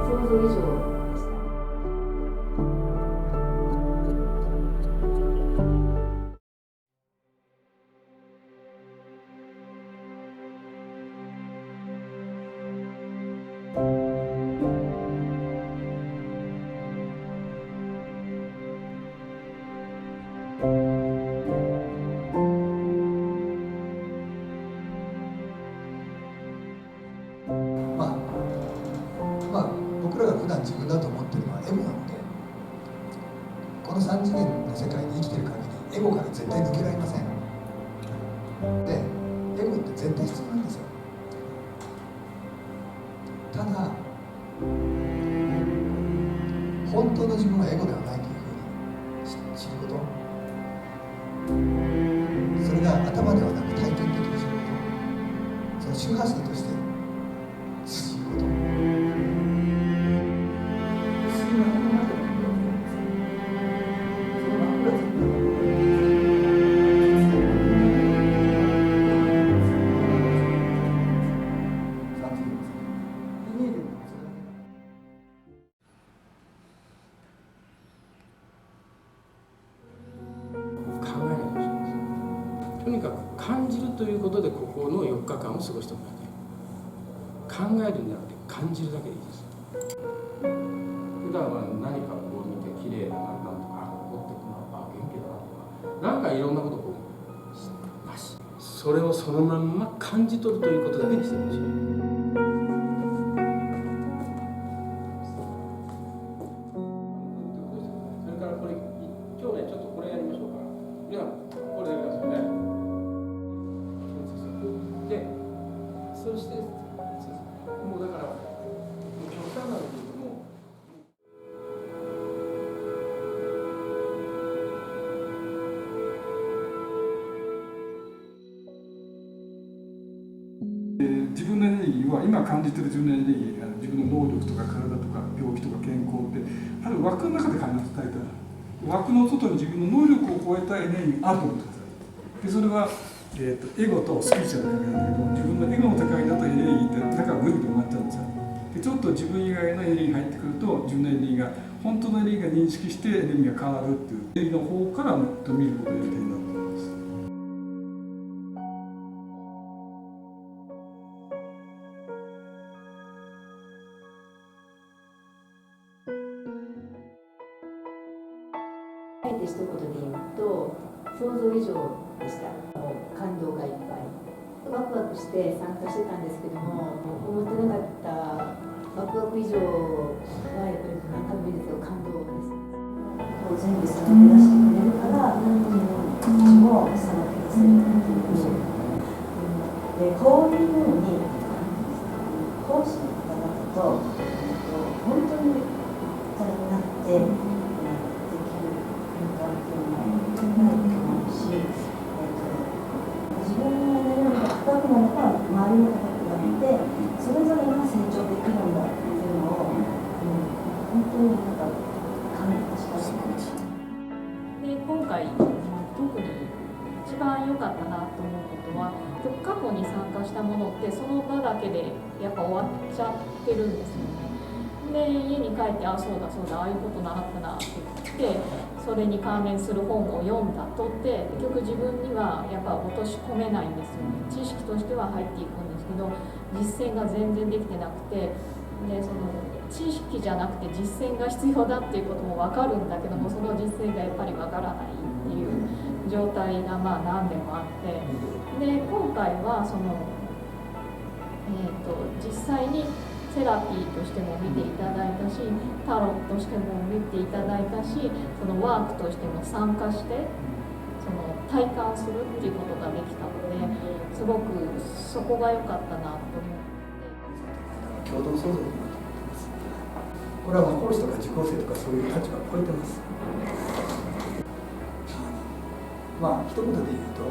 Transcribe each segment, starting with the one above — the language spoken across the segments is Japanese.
想像以上でした。僕らが普段自分だと思ってるのはエゴなので、この3次元の世界に生きてる限りエゴから絶対抜けられません。で、エゴって絶対必要なんですよ。ただ本当の自分はエゴではないというふうに知ること、それが頭ではなく体験的に知ること、その周波数として知ること、とにかく感じるということでここの4日間を過ごしてもらいたい。考えるんじゃなくて感じるだけでいいです。普段は何かこう見て綺麗だな、なんとか怒ってるな、元気だなとか、なんかいろんなことをこうなし、それをそのまんま感じ取るということだけにしてほしい。それからこれ今日ねちょっとこれやりましょうか。いやこれやりますよね。で、そしてもうだから極端なので言うとも自分のエネルギーは今感じてる自分のエネルギー、自分の能力とか体とか病気とか健康ってある枠の中で考えたら、枠の外に自分の能力を超えたエネルギーがあると思ってください。でそれはエゴとスピリチュアルの関係なんだけど、自分のエゴの高いだとエネルギーって中がグリグリ埋まっちゃうんですよ。でちょっと自分以外のエネルギーが入ってくると、自分のエネルギーが本当のエネルギーが認識してエネルギーが変わるっていうエネルギーの方から見ることが予定になると思います。あえて一言で言うと、想像以上でした。感動がいっぱい。ワクワクして参加してたんですけども、思ってなかったワクワク以上はやっぱり何回もいいですけど感動です。全部さらけ出してくれるから、自分もさらけ出せるっていう。で、こういうふうに講師いただくと、本当に力になって。自分のエネルギーが高くなれば周りも高くなってそれぞれが成長できるんだっていうのを、本当に感じました。で今回特に一番良かったなと思うことは、過去に参加したものってその場だけでやっぱ終わっちゃってるんですよね。で家に帰ってそうだああいうこと習ったなって言ってそれに関連する本を読んだとって結局自分にはやっぱ落とし込めないんですよね。知識としては入っていくんですけど実践が全然できてなくて、でその知識じゃなくて実践が必要だっていうことも分かるんだけども、その実践がやっぱり分からないっていう状態が何でもあって、で今回はその、実際にセラピーとしても見ていただいたし、タロットとしても見ていただいたし、そのワークとしても参加してその体感するっていうことができたので、すごくそこが良かったなと思って。共同創造になってます。これは講師とか受講生とかそういう立場を超えてます。一言で言うと、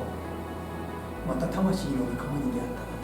また魂の仲間に出会ったな。